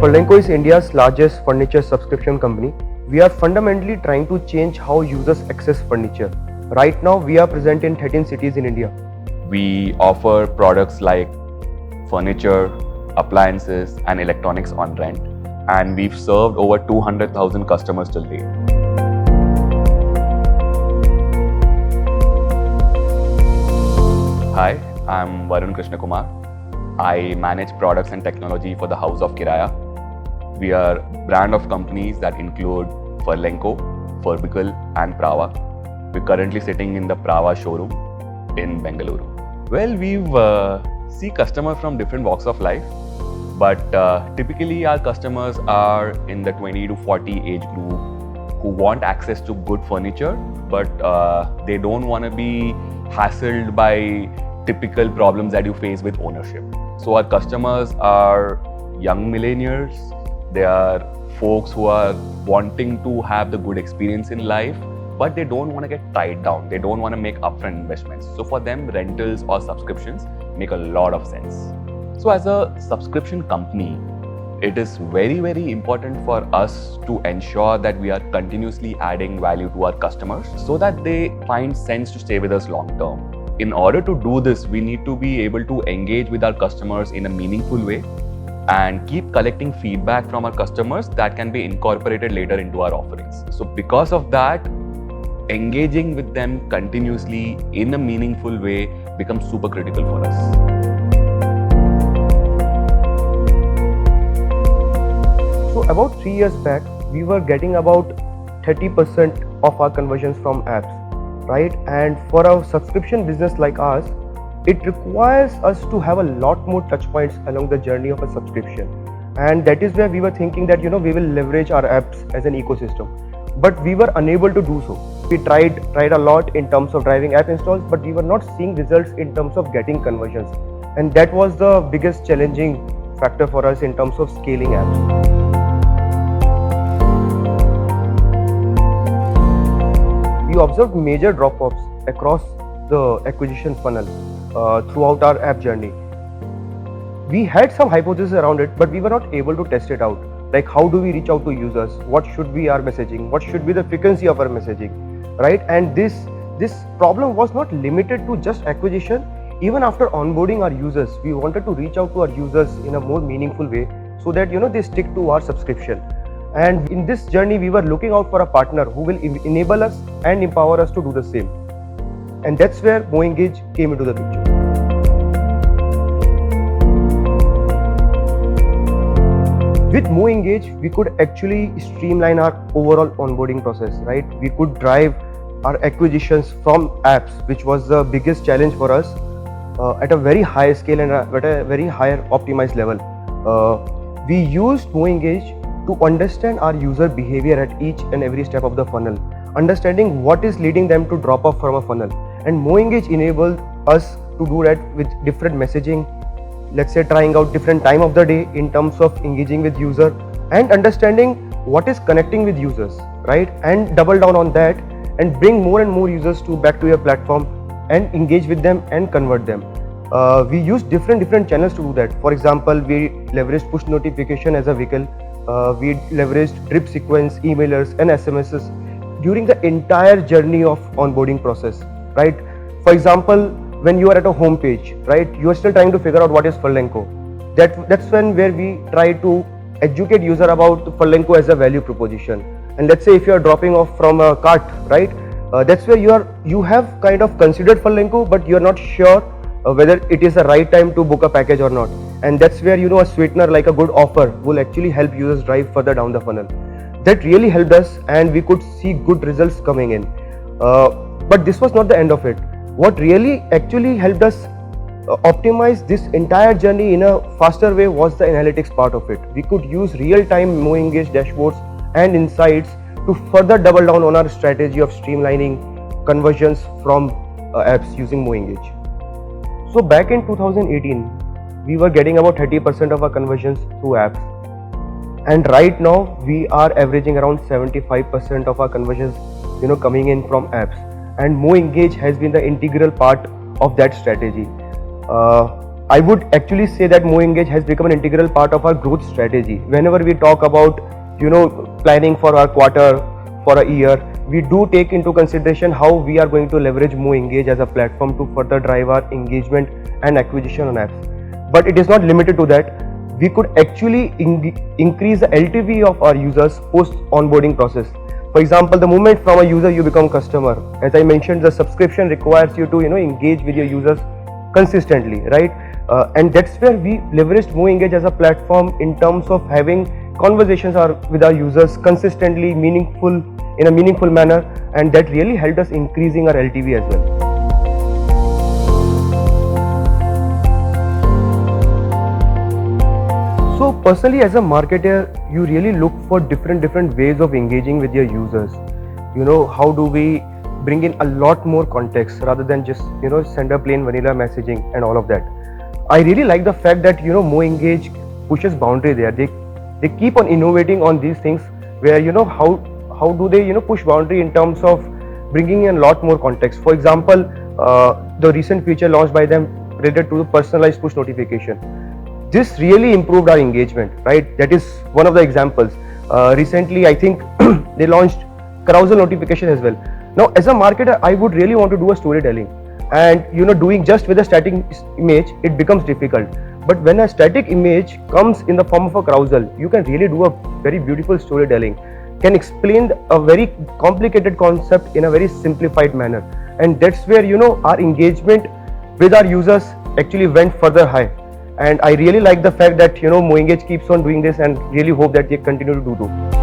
Furlenco is India's largest furniture subscription company. We are fundamentally trying to change how users access furniture. Right now, we are present in 13 cities in India. We offer products like furniture, appliances, and electronics on rent, and we've served over 200,000 customers till date. Hi, I'm Varun Krishna Kumar. I manage products and technology for the House of Kiraya. We are a brand of companies that include Furlenco, Furbical, and Prava. We're currently sitting in the Prava showroom in Bengaluru. Well, we've see customers from different walks of life, but typically our customers are in the 20 to 40 age group who want access to good furniture, but they don't want to be hassled by typical problems that you face with ownership. So our customers are young millennials. They are folks who are wanting to have the good experience in life, but they don't want to get tied down. They don't want to make upfront investments. So for them, rentals or subscriptions make a lot of sense. So as a subscription company, it is very, very important for us to ensure that we are continuously adding value to our customers so that they find sense to stay with us long term. In order to do this, we need to be able to engage with our customers in a meaningful way and keep collecting feedback from our customers that can be incorporated later into our offerings. So because of that, engaging with them continuously in a meaningful way becomes super critical for us. So about 3 years back, we were getting about 30% of our conversions from apps, right? And for a subscription business like ours, it requires us to have a lot more touch points along the journey of a subscription. And that is where we were thinking that, we will leverage our apps as an ecosystem. But we were unable to do so. We tried a lot in terms of driving app installs, but we were not seeing results in terms of getting conversions. And that was the biggest challenging factor for us in terms of scaling apps. We observed major drop-offs across the acquisition funnel throughout our app journey. We had some hypotheses around it, but we were not able to test it out. Like, how do we reach out to users? What should be our messaging? What should be the frequency of our messaging, right? And this problem was not limited to just acquisition. Even after onboarding our users, we wanted to reach out to our users in a more meaningful way so that they stick to our subscription. And in this journey, we were looking out for a partner who will enable us and empower us to do the same. And that's where MoEngage came into the picture. With MoEngage, we could actually streamline our overall onboarding process, right? We could drive our acquisitions from apps, which was the biggest challenge for us, at a very high scale and at a very higher optimized level. We used MoEngage to understand our user behavior at each and every step of the funnel, understanding what is leading them to drop off from a funnel. And MoEngage enabled us to do that with different messaging, let's say trying out different time of the day in terms of engaging with user and understanding what is connecting with users, right? And double down on that and bring more and more users back to your platform and engage with them and convert them. We use different channels to do that. For example, we leveraged push notification as a vehicle. We leveraged drip sequence, emailers and SMSs during the entire journey of onboarding process, right? For example, when you are at a home page, right, you are still trying to figure out what is Furlenco. That's where we try to educate user about Furlenco as a value proposition. And let's say if you are dropping off from a cart, right, that's where you have kind of considered Furlenco, but you are not sure whether it is the right time to book a package or not. And that's where a sweetener like a good offer will actually help users drive further down the funnel. That really helped us, and we could see good results coming in. But this was not the end of it. What really actually helped us optimize this entire journey in a faster way was the analytics part of it. We could use real-time MoEngage dashboards and insights to further double down on our strategy of streamlining conversions from apps using MoEngage. So back in 2018, we were getting about 30% of our conversions through apps. And right now we are averaging around 75% of our conversions coming in from apps. And MoEngage has been the integral part of that strategy. I would actually say that MoEngage has become an integral part of our growth strategy. Whenever we talk about, planning for our quarter, for a year, we do take into consideration how we are going to leverage MoEngage as a platform to further drive our engagement and acquisition on apps. But it is not limited to that. We could actually increase the LTV of our users post onboarding process. For example, the moment from a user you become customer, as I mentioned, the subscription requires you to engage with your users consistently, right? And that's where we leveraged MoEngage as a platform in terms of having conversations with our users consistently, in a meaningful manner, and that really helped us increasing our LTV as well. So personally, as a marketer, you really look for different ways of engaging with your users. How do we bring in a lot more context rather than just send a plain vanilla messaging and all of that. I really like the fact that MoEngage pushes boundary there. They keep on innovating on these things where how do they push boundary in terms of bringing in a lot more context. For example, the recent feature launched by them related to the personalized push notification. This really improved our engagement, right? That is one of the examples. Recently, I think they launched carousel notification as well. Now, as a marketer, I would really want to do a storytelling, and doing just with a static image, it becomes difficult. But when a static image comes in the form of a carousel, you can really do a very beautiful storytelling, can explain a very complicated concept in a very simplified manner, and that's where our engagement with our users actually went further high. And I really like the fact that MoEngage keeps on doing this, and really hope that they continue to do.